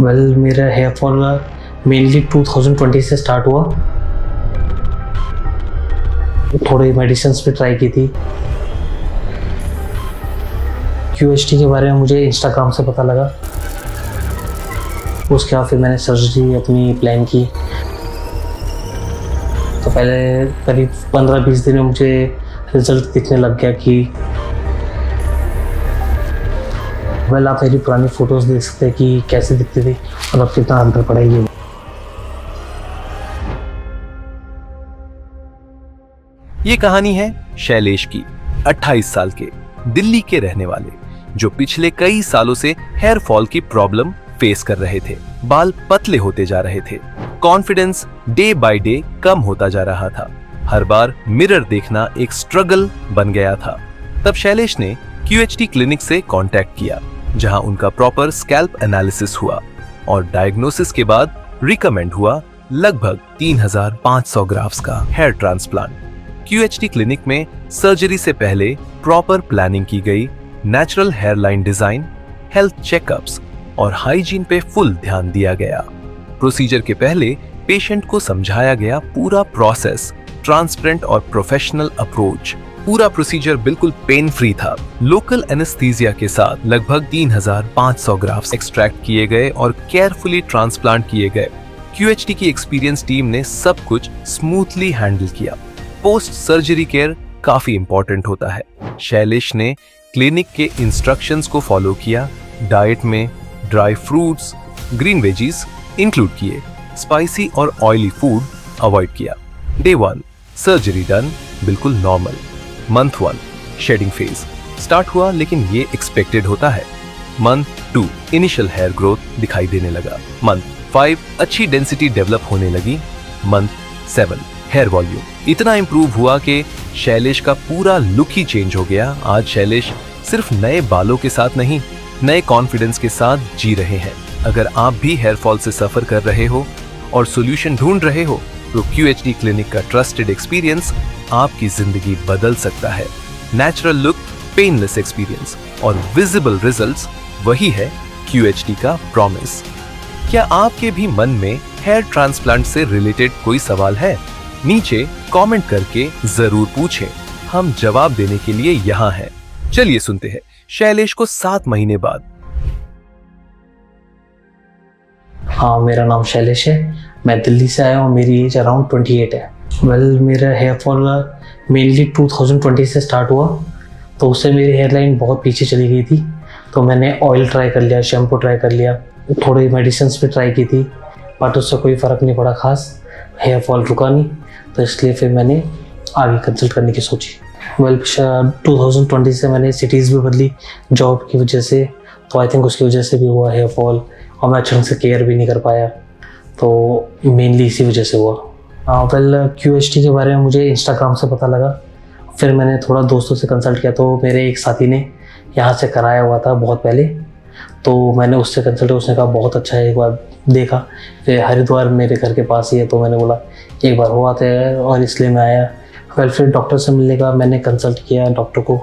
मेरा hair fall mainly 2020 से start हुआ। थोड़ी मेडिसिन्स भी ट्राई की थी। QHT के बारे में मुझे इंस्टाग्राम से पता लगा। उसके बाद फिर मैंने सर्जरी अपनी प्लान की। तो पहले करीब 15-20 दिन में मुझे रिजल्ट दिखने लग गया कि आप मेरी पुरानी फ़ोटोज़ देख सकते हैं कि कैसे दिखती थी और अब कितना अंतर पड़ा है। ये कहानी है शैलेश की, 28 साल के दिल्ली के रहने वाले, जो पिछले कई सालों से हेयर फॉल की प्रॉब्लम फेस कर रहे थे। बाल पतले होते जा रहे थे, कॉन्फिडेंस डे बाय डे कम होता जा रहा था, हर बार मिरर देखना एक स्ट्रगल बन गया था। तब शैलेश ने QHT क्लिनिक से कांटेक्ट किया, जहां उनका प्रॉपर स्कैल्प एनालिसिस हुआ और डायग्नोसिस के बाद रिकमेंड हुआ लगभग 3500 ग्राफ्स का हेयर ट्रांसप्लांट। QHT क्लिनिक में सर्जरी से पहले प्रॉपर प्लानिंग की गई, natural hair line design, health checkups और हाइजीन पे फुल ध्यान दिया गया। प्रोसीजर के पहले पेशेंट को समझाया गया पूरा प्रोसेस, ट्रांसपेरेंट और प्रोफेशनल अप्रोच। पूरा प्रोसीजर बिल्कुल पेन फ्री था। लोकल एनेस्थीसिया के साथ लगभग 3500 ग्राफ्स एक्सट्रैक्ट किए गए और केयरफुली ट्रांसप्लांट किए गए। QHT की एक्सपीरियंस टीम ने सब कुछ स्मूथली हैंडल किया। पोस्ट सर्जरी केयर काफी इंपॉर्टेंट होता है। शैलेश ने क्लिनिक के इंस्ट्रक्शंस को फॉलो किया। डाइट में dry fruits, green veggies include किए, स्पाइसी और ऑयली फूड अवॉइड किया। डे 1 सर्जरी डन, बिल्कुल normal. Month 1 shedding phase start हुआ, लेकिन ये एक्सपेक्टेड होता है। मंथ 2 इनिशियल हेयर ग्रोथ दिखाई देने लगा। मंथ 5 अच्छी डेंसिटी डेवलप होने लगी। मंथ 7 हेयर वॉल्यूम इतना इंप्रूव हुआ कि शैलेश का पूरा लुक ही चेंज हो गया। आज शैलेश सिर्फ नए बालों के साथ नहीं, नए कॉन्फिडेंस के साथ जी रहे हैं। अगर आप भी हेयर फॉल से सफर कर रहे हो और सॉल्यूशन ढूंढ रहे हो, तो QHT क्लिनिक का ट्रस्टेड एक्सपीरियंस आपकी जिंदगी बदल सकता है। नेचुरल लुक, पेनलेस एक्सपीरियंस और विजिबल रिजल्ट्स, वही है QHT का प्रॉमिस। क्या आपके भी मन में हेयर ट्रांसप्लांट से रिलेटेड कोई सवाल है? नीचे कमेंट करके जरूर पूछें, हम जवाब देने के लिए यहाँ हैं। चलिए सुनते हैं शैलेश को 7 महीने बाद। हाँ, मेरा नाम शैलेश है। मैं दिल्ली से आया हूँ। मेरी एज अराउंड 28 है। मेरा हेयर फॉल मेनली 2020 से स्टार्ट हुआ। तो उससे मेरी हेयर लाइन बहुत पीछे चली गई थी। तो मैंने ऑयल ट्राई कर लिया, शैम्पू ट्राई कर लिया, थोड़ी मेडिसिन्स भी ट्राई की थी, बट उससे कोई फ़र्क नहीं पड़ा खास। हेयर फॉल रुका नहीं, तो इसलिए फिर मैंने आगे कंसल्ट करने की सोची। 2020 से मैंने सिटीज़ भी बदली जॉब की वजह से, तो आई थिंक उसकी वजह से भी हुआ हेयर फॉल, और मैं अच्छे से केयर भी नहीं कर पाया, तो मेनली इसी वजह से हुआ। QHT के बारे में मुझे इंस्टाग्राम से पता लगा। फिर मैंने थोड़ा दोस्तों से कंसल्ट किया, तो मेरे एक साथी ने यहाँ से कराया हुआ था बहुत पहले, तो मैंने उससे कंसल्ट, उसने कहा बहुत अच्छा है, एक बार देखा। फिर हरिद्वार मेरे घर के पास ही है, तो मैंने बोला एक बार हो आते हैं, और इसलिए मैं आया। फिर डॉक्टर से मिलने का मैंने कंसल्ट किया डॉक्टर को।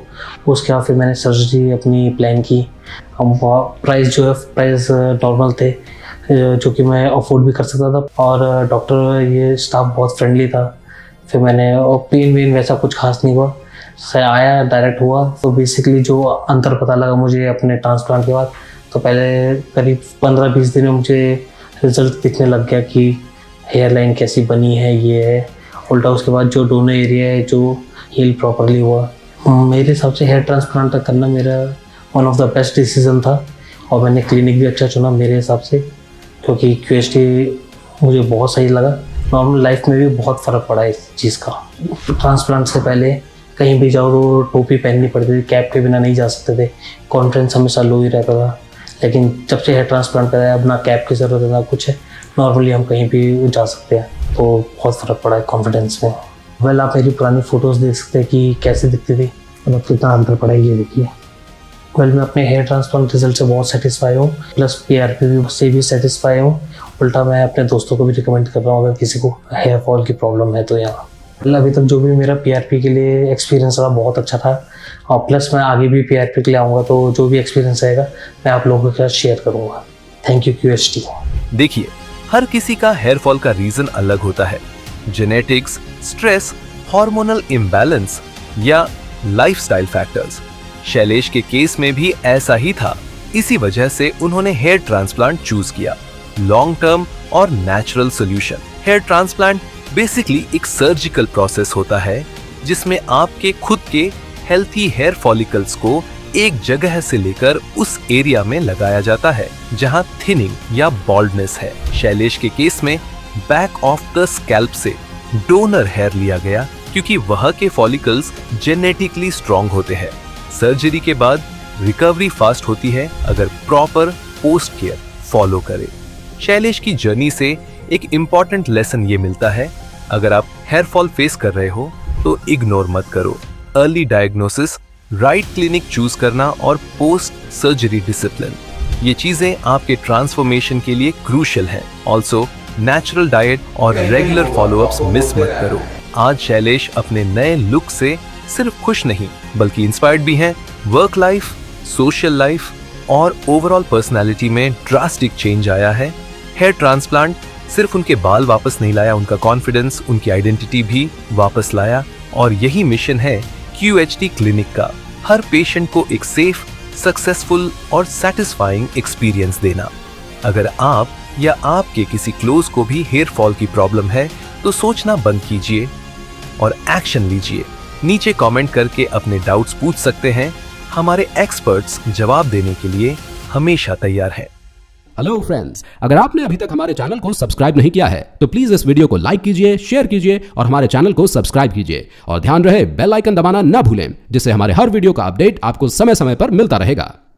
उसके बाद फिर मैंने सर्जरी अपनी प्लान की। प्राइस नॉर्मल थे, जो कि मैं अफोर्ड भी कर सकता था, और डॉक्टर ये स्टाफ बहुत फ्रेंडली था। फिर मैंने, और पेन वेन वैसा कुछ खास नहीं हुआ, आया डायरेक्ट हुआ। तो बेसिकली जो अंतर पता लगा मुझे अपने ट्रांसप्लांट के बाद, तो पहले करीब 15-20 दिन में मुझे रिजल्ट दिखने लग गया कि हेयर लाइन कैसी बनी है, ये है उल्टा। उसके बाद जो डोनर एरिया है जो हील प्रॉपरली हुआ। मेरे हिसाब से हेयर ट्रांसप्लांट करना मेरा one of the best decision था, और मैंने क्लिनिक भी अच्छा चुना मेरे हिसाब से, क्योंकि QHT मुझे बहुत सही लगा। नॉर्मल लाइफ में भी बहुत फ़र्क पड़ा है इस चीज़ का। ट्रांसप्लांट से पहले कहीं भी जाओ तो टोपी पहननी पड़ती थी, कैप के बिना नहीं जा सकते थे, कॉन्फिडेंस हमेशा लो ही रहता था। लेकिन जब से हेयर ट्रांसप्लांट कराया, अब ना कैप की ज़रूरत है ना कुछ है, नॉर्मली हम कहीं भी जा सकते हैं, तो बहुत फ़र्क पड़ा है कॉन्फिडेंस में। आप मेरी पुरानी फ़ोटोज़ देख सकते हैं कि कैसे दिखती थी और अब कितना अंतर पड़ा है, ये देखिए। मैं अपने हेयर ट्रांसप्लांट रिजल्ट से बहुत सेटिस्फाई हूँ, प्लस PRP से भी सेटिस्फाई हूँ। उल्टा मैं अपने दोस्तों को भी रिकमेंड कर रहा हूँ, अगर किसी को हेयर फॉल की प्रॉब्लम है तो यहाँ। अभी तक जो भी मेरा PRP के लिए एक्सपीरियंस रहा बहुत अच्छा था, और प्लस मैं आगे भी PRP के लिए आऊँगा, तो जो भी एक्सपीरियंस रहेगा मैं आप लोगों के साथ शेयर करूँगा। Thank you QHT। देखिए, हर किसी का हेयर फॉल का रीजन अलग होता है। जेनेटिक्स, स्ट्रेस, हार्मोनल इम्बैलेंस या लाइफस्टाइल फैक्टर्स। शैलेश के केस में भी ऐसा ही था। इसी वजह से उन्होंने हेयर ट्रांसप्लांट चूज किया, लॉन्ग टर्म और natural solution. Hair transplant basically एक सर्जिकल प्रोसेस होता है जिसमें आपके खुद के हेल्थी हेयर फॉलिकल्स को एक जगह से लेकर उस एरिया में लगाया जाता है जहां थिनिंग या बॉल्डनेस है। शैलेश के केस में बैक ऑफ द स्कैल्प से डोनर हेयर लिया गया क्योंकि वह के फॉलिकल्स जेनेटिकली स्ट्रॉन्ग होते हैं। सर्जरी के बाद रिकवरी फास्ट होती है अगर प्रॉपर पोस्ट केयर फॉलो करें। शैलेश की जर्नी से एक इम्पॉर्टेंट लेसन ये मिलता है, अगर आप हेयर फॉल फेस कर रहे हो तो इग्नोर मत करो। Early diagnosis, right clinic choose करना और पोस्ट सर्जरी डिसिप्लिन, ये चीजें आपके ट्रांसफॉर्मेशन के लिए क्रूशियल हैं। ऑल्सो नेचुरल डाइट और रेगुलर फॉलोअप्स मिस मत करो। आज शैलेश अपने नए लुक से सिर्फ खुश नहीं बल्कि इंस्पायर्ड भी हैं। वर्क लाइफ, सोशल लाइफ और ओवरऑल पर्सनालिटी में ड्रास्टिक चेंज आया है। हेयर ट्रांसप्लांट सिर्फ उनके बाल वापस नहीं लाया, उनका कॉन्फिडेंस, उनकी आइडेंटिटी भी वापस लाया। और यही मिशन है QHT क्लिनिक का, हर पेशेंट को एक सेफ, सक्सेसफुल और सेटिस्फाइंग एक्सपीरियंस देना। अगर आप या आपके किसी क्लोज को भी हेयर फॉल की प्रॉब्लम है तो सोचना बंद कीजिए और एक्शन लीजिए। नीचे कमेंट करके अपने डाउट्स पूछ सकते हैं। हमारे एक्सपर्ट्स जवाब देने के लिए हमेशा तैयार हैं। हेलो फ्रेंड्स, अगर आपने अभी तक हमारे चैनल को सब्सक्राइब नहीं किया है तो प्लीज इस वीडियो को लाइक कीजिए, शेयर कीजिए और हमारे चैनल को सब्सक्राइब कीजिए। और ध्यान रहे बेल आइकन दबाना ना भूलें, जिससे हमारे हर वीडियो का अपडेट आपको समय समय पर मिलता रहेगा।